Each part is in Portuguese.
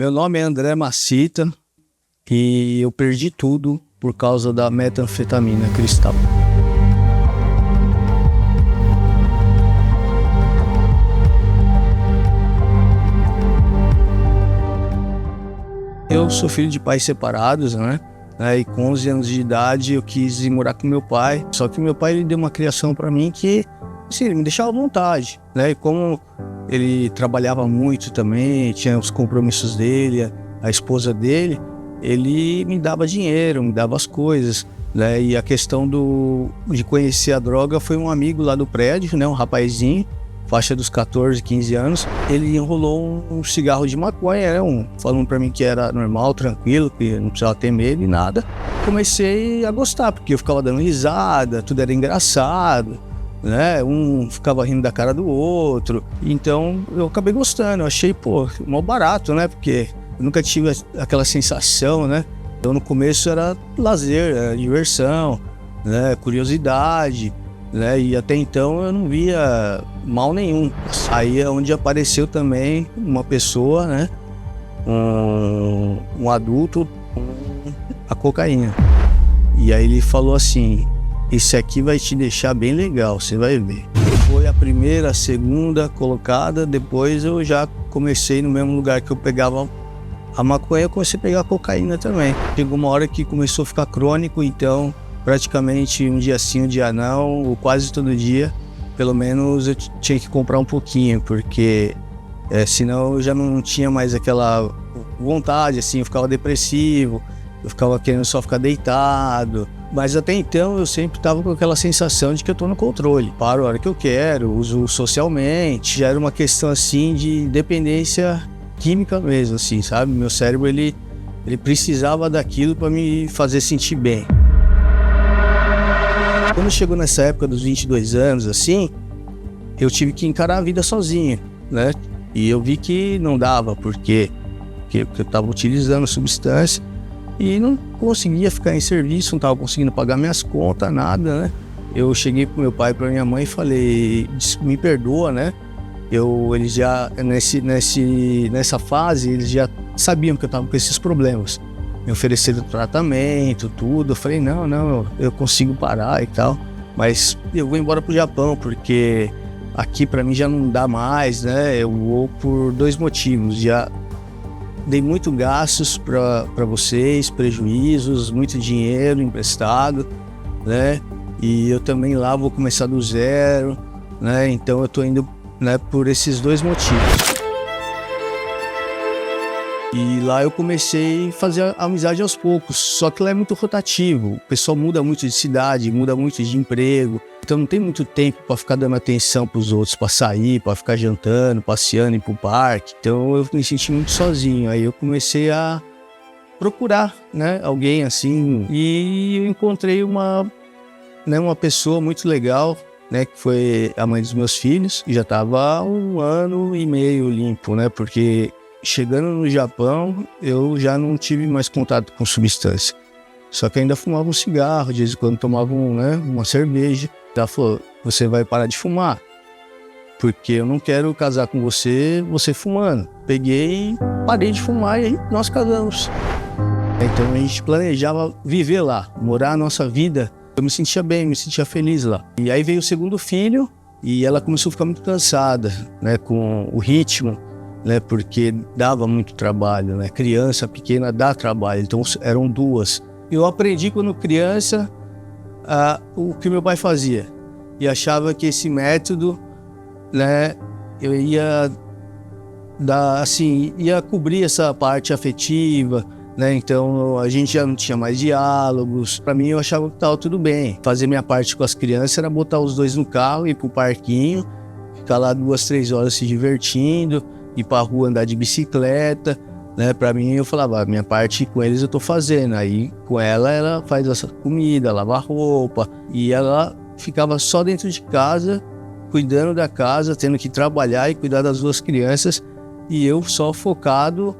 Meu nome é André Macita e eu perdi tudo por causa da metanfetamina cristal. Eu sou filho de pais separados, né? E com 11 anos de idade eu quis ir morar com meu pai. Só que meu pai ele deu uma criação para mim que assim, ele me deixava à vontade, né? E como ele trabalhava muito também, tinha os compromissos dele, a esposa dele, ele me dava dinheiro, me dava as coisas, né? E a questão de conhecer a droga foi um amigo lá do prédio, né? Um rapazinho, faixa dos 14, 15 anos, ele enrolou um cigarro de maconha, né? Falando pra mim que era normal, tranquilo, que não precisava ter medo e nada. Comecei a gostar, porque eu ficava dando risada, tudo era engraçado, né? Um ficava rindo da cara do outro. Então eu acabei gostando, eu achei, mó barato, né? Porque eu nunca tive aquela sensação, né? Então no começo era lazer, era diversão, né? Curiosidade, né? E até então eu não via mal nenhum. Aí é onde apareceu também uma pessoa, né? Um adulto com a cocaína. E aí ele falou assim: esse aqui vai te deixar bem legal, você vai ver. Foi a primeira, a segunda colocada, depois eu já comecei no mesmo lugar que eu pegava a maconha, eu comecei a pegar a cocaína também. Chegou uma hora que começou a ficar crônico, então praticamente um dia sim, um dia não, ou quase todo dia, pelo menos eu tinha que comprar um pouquinho, porque senão eu já não tinha mais aquela vontade, assim, eu ficava depressivo, eu ficava querendo só ficar deitado. Mas até então eu sempre estava com aquela sensação de que eu estou no controle. Paro a hora que eu quero, uso socialmente. Já era uma questão assim de dependência química mesmo, assim, sabe? Meu cérebro ele precisava daquilo para me fazer sentir bem. Quando chegou nessa época dos 22 anos, assim, eu tive que encarar a vida sozinho, né? E eu vi que não dava, porque eu estava utilizando substância e não conseguia ficar em serviço, não estava conseguindo pagar minhas contas, nada, né? Eu cheguei pro meu pai e pra minha mãe e falei: me perdoa, né? Eles já, nessa fase, eles já sabiam que eu estava com esses problemas. Me ofereceram tratamento, tudo. Eu falei: não, eu consigo parar e tal. Mas eu vou embora pro Japão, porque aqui pra mim já não dá mais, né? Eu vou por 2 motivos. Já dei muito gastos para vocês, prejuízos, muito dinheiro emprestado, né? E eu também lá vou começar do zero, né? Então eu tô indo, né, por esses 2 motivos. E lá eu comecei a fazer amizade aos poucos, só que lá é muito rotativo, o pessoal muda muito de cidade, muda muito de emprego, então não tem muito tempo para ficar dando atenção para os outros, para sair, para ficar jantando, passeando, ir pro parque. Então eu me senti muito sozinho, aí eu comecei a procurar, né, alguém assim, e eu encontrei uma pessoa muito legal, né, que foi a mãe dos meus filhos, e já estava há 1 ano e meio limpo, né, porque chegando no Japão, eu já não tive mais contato com substância. Só que ainda fumava um cigarro, de vez em quando tomava uma cerveja. Ela falou: você vai parar de fumar, porque eu não quero casar com você fumando. Peguei, parei de fumar e aí nós casamos. Então a gente planejava viver lá, morar a nossa vida. Eu me sentia bem, me sentia feliz lá. E aí veio o segundo filho e ela começou a ficar muito cansada, né, com o ritmo, né, porque dava muito trabalho, né? Criança pequena dá trabalho, então eram 2. Eu aprendi quando criança o que meu pai fazia e achava que esse método, né, eu ia dar, assim, ia cobrir essa parte afetiva, né? Então a gente já não tinha mais diálogos. Para mim eu achava que estava tudo bem. Fazer minha parte com as crianças era botar os 2 no carro, ir pro parquinho, ficar lá 2, 3 horas se divertindo, ir pra rua andar de bicicleta, né? Pra mim, eu falava: minha parte com eles eu tô fazendo. Aí com ela faz essa comida, lava roupa, e ela ficava só dentro de casa, cuidando da casa, tendo que trabalhar e cuidar das 2 crianças, e eu só focado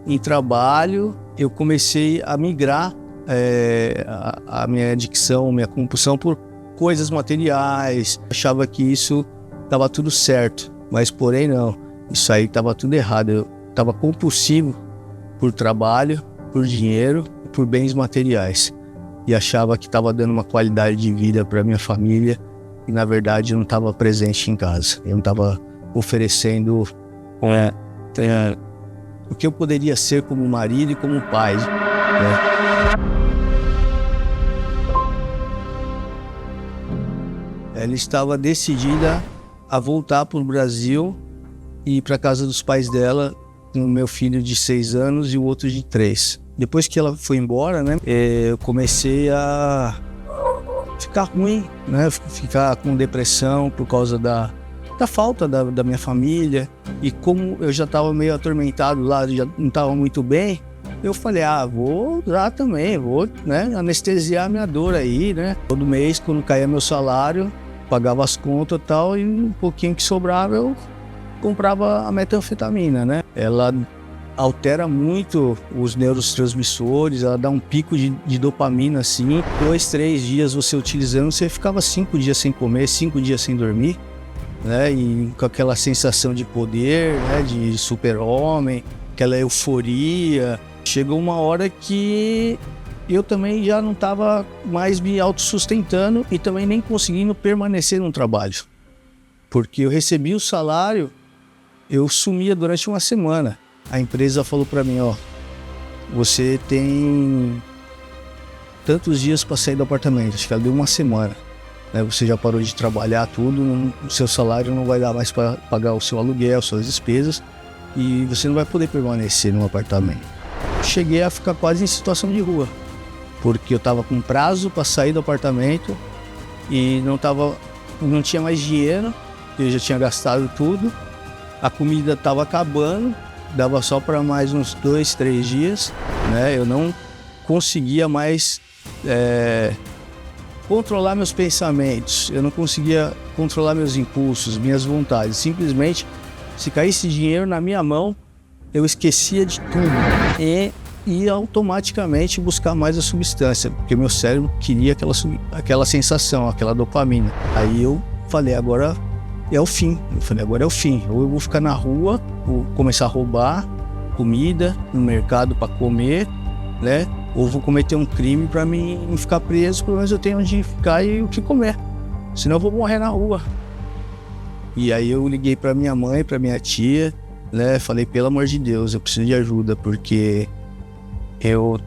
em trabalho. Eu comecei a migrar a minha adicção, minha compulsão por coisas materiais. Achava que isso estava tudo certo, mas porém não. Isso aí estava tudo errado. Eu estava compulsivo por trabalho, por dinheiro, por bens materiais. E achava que estava dando uma qualidade de vida para minha família e, na verdade, eu não estava presente em casa. Eu não estava oferecendo o que eu poderia ser como marido e como pai, né? Ela estava decidida a voltar para o Brasil e ir para a casa dos pais dela, com o meu filho de 6 anos e o outro de 3. Depois que ela foi embora, né, eu comecei a ficar ruim, né, ficar com depressão por causa da falta da minha família. E como eu já estava meio atormentado lá, já não estava muito bem, eu falei, vou lá também, vou, né, anestesiar minha dor aí, né. Todo mês, quando caía meu salário, pagava as contas e tal, e um pouquinho que sobrava eu comprava a metanfetamina, né. Ela altera muito os neurotransmissores, ela dá um pico de dopamina assim. 2, 3 dias você utilizando, você ficava 5 dias sem comer, 5 dias sem dormir, né? E com aquela sensação de poder, né? De super-homem, aquela euforia. Chegou uma hora que eu também já não estava mais me autossustentando e também nem conseguindo permanecer no trabalho. Porque eu recebia o salário, eu sumia durante uma semana. A empresa falou para mim, você tem tantos dias para sair do apartamento, acho que ela deu uma semana, né? Você já parou de trabalhar tudo, o seu salário não vai dar mais para pagar o seu aluguel, suas despesas, e você não vai poder permanecer no apartamento. Cheguei a ficar quase em situação de rua, porque eu estava com prazo para sair do apartamento e não tinha mais dinheiro, eu já tinha gastado tudo, a comida estava acabando, dava só para mais uns 2, 3 dias, né? Eu não conseguia mais controlar meus pensamentos, eu não conseguia controlar meus impulsos, minhas vontades. Simplesmente, se caísse dinheiro na minha mão, eu esquecia de tudo e ia automaticamente buscar mais a substância, porque meu cérebro queria aquela sensação, aquela dopamina. Aí eu falei, agora é o fim. Ou eu vou ficar na rua, vou começar a roubar comida no mercado para comer, né? Ou vou cometer um crime para mim ficar preso, pelo menos eu tenho onde ficar e o que comer. Senão eu vou morrer na rua. E aí eu liguei para minha mãe, para minha tia, né? Falei, pelo amor de Deus, eu preciso de ajuda, porque eu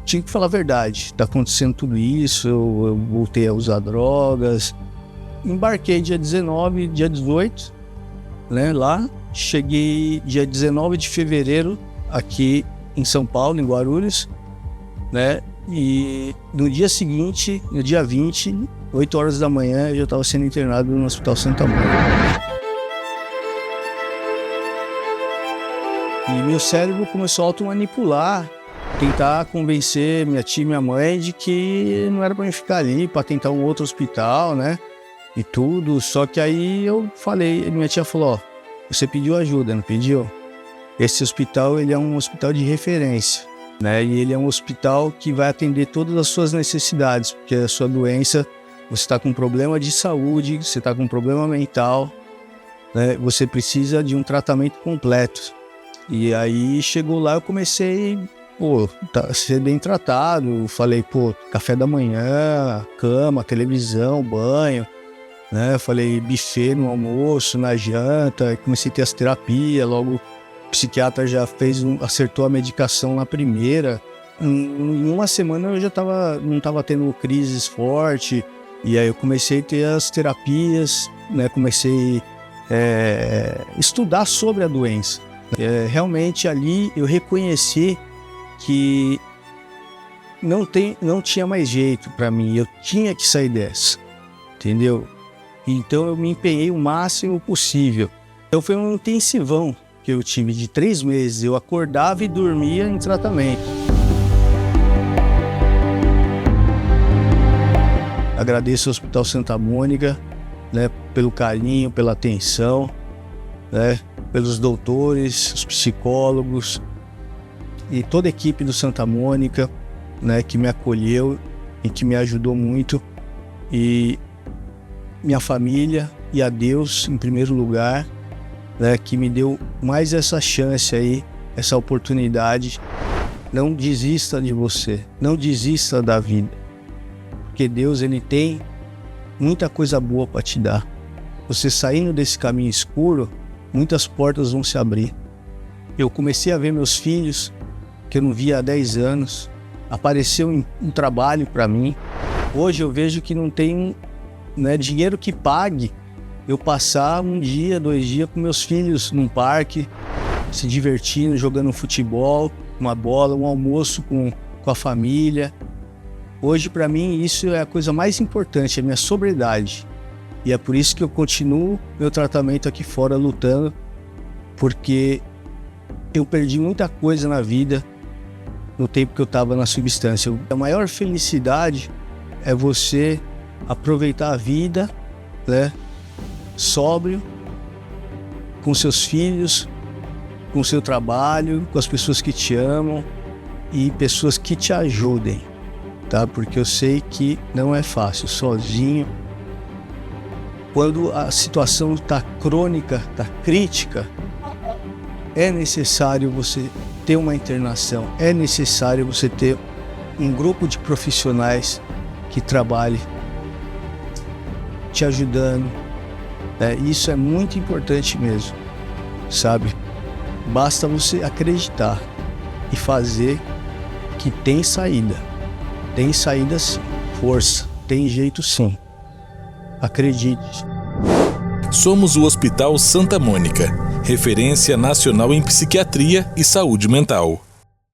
tinha que falar a verdade. Tá acontecendo tudo isso, eu voltei a usar drogas. Embarquei dia 19, dia 18, né, lá. Cheguei dia 19 de fevereiro aqui em São Paulo, em Guarulhos, né? E no dia seguinte, no dia 20, 8 horas da manhã, eu já estava sendo internado no Hospital Santa Mônica. E meu cérebro começou a automanipular, tentar convencer minha tia e minha mãe de que não era para mim ficar ali, para tentar um outro hospital, né? E tudo, só que aí eu falei, minha tia falou, você pediu ajuda, não pediu? Esse hospital, ele é um hospital de referência, né? E ele é um hospital que vai atender todas as suas necessidades, porque a sua doença, você está com problema de saúde, você está com problema mental, né? Você precisa de um tratamento completo. E aí chegou lá, eu comecei, a ser bem tratado, falei, café da manhã, cama, televisão, banho, né? Eu falei buffet no almoço, na janta, comecei a ter as terapias, logo o psiquiatra já acertou a medicação na primeira. Em uma semana eu já não estava tendo crises fortes, e aí eu comecei a ter as terapias, né? Comecei a estudar sobre a doença. Realmente ali eu reconheci que não tinha mais jeito para mim, eu tinha que sair dessa, entendeu? Então eu me empenhei o máximo possível. Então foi um intensivão que eu tive de 3 meses. Eu acordava e dormia em tratamento. Agradeço ao Hospital Santa Mônica, né, pelo carinho, pela atenção, né, pelos doutores, os psicólogos e toda a equipe do Santa Mônica, né, que me acolheu e que me ajudou muito. E minha família e a Deus em primeiro lugar, né, que me deu mais essa chance aí essa oportunidade, não desista de você, não desista da vida, porque Deus, ele tem muita coisa boa para te dar. Você saindo desse caminho escuro, muitas portas vão se abrir. Eu comecei a ver meus filhos, que eu não via há 10 anos, apareceu um trabalho para mim. Hoje eu vejo que não tem dinheiro que pague eu passar 1 dia, 2 dias com meus filhos num parque, se divertindo, jogando futebol, uma bola, um almoço com a família. Hoje, para mim, isso é a coisa mais importante, a minha sobriedade. E é por isso que eu continuo meu tratamento aqui fora lutando, porque eu perdi muita coisa na vida no tempo que eu estava na substância. A maior felicidade é você aproveitar a vida, né, sóbrio, com seus filhos, com o seu trabalho, com as pessoas que te amam e pessoas que te ajudem, tá? Porque eu sei que não é fácil, sozinho. Quando a situação está crônica, está crítica, é necessário você ter uma internação, é necessário você ter um grupo de profissionais que trabalhe te ajudando. Isso é muito importante mesmo, sabe? Basta você acreditar e fazer que tem saída. Tem saída sim. Força, tem jeito sim. Acredite. Somos o Hospital Santa Mônica, referência nacional em psiquiatria e saúde mental.